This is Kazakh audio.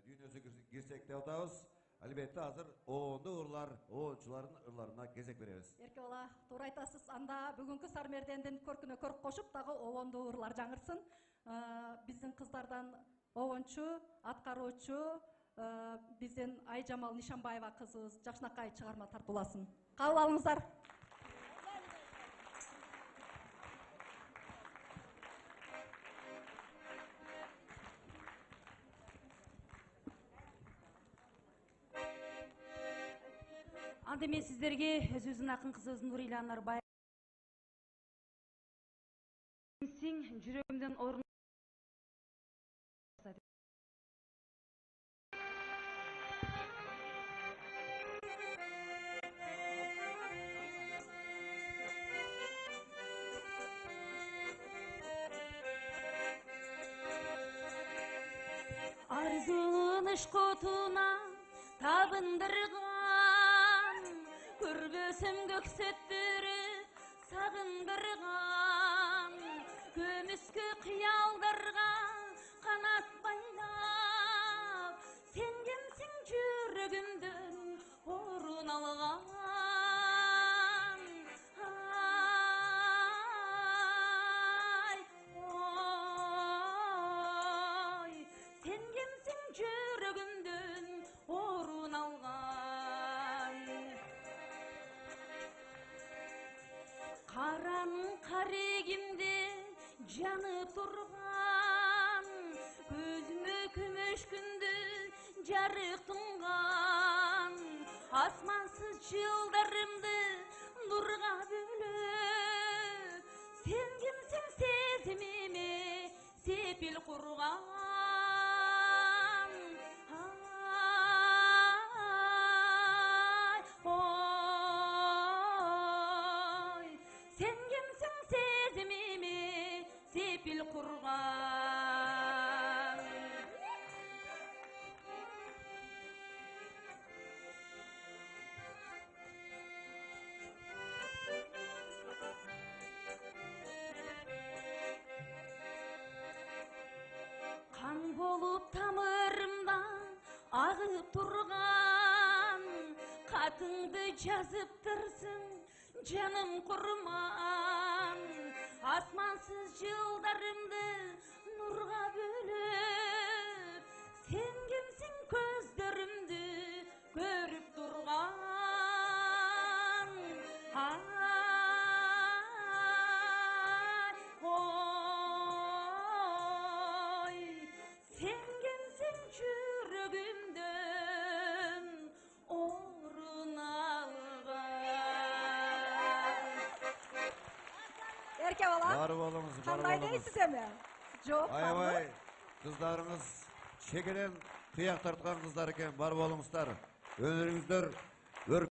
Dünyası girsek de otağız. Elbette hazır oğunda uğurlar, oğunçuların ırlarına gezek veririz. Erke ola, doğru aytasыз. Anda bugünkü Sarmerdendin körküne körk koşup dağı oğunda uğurlar жаңырсын. Bizim kızlardan oğunçu, atkaroçu, bizden Ayjamal Nişanbaева kızımız Жакшынакай çıгарma tartılasın. Kabul alыңızlar. Анда мен сіздерге өзіміздің ақын қызыбыз Нурила Нарбай сен жүрегімден орын арзуыныш котуна табындырған көргөсім көксөттөрү сагындырган көмүскө кыялдарга канат байлап сен кимсиң жүрөгүмдөн орун алган сен кимсиң жүрөгүмдөн орун алган каранын карегимде жаны турган көзүмө күмөш күндү жарык тунган асмансыз жылдарымды нурга бөлөп сен кимсиң сезимиме сепил курган сен кимсиң сезимиме сепил курган кан болуп тамырымдан агып турган катыңды жазыптырсың жаным курман асмансыз жылдарымды нурга бөлөп сен кимсиң көздөрүмдү көрүп турган сен кимсиң жүрөгүмдөн орун алган Erke ola. Var olunuz, var Kanday olunuz. deysiz emi? Жоқ, Ayvay, kızlarınız şekeren kıyak tartkan kızlar eken var olunuzlar. Önürünüzler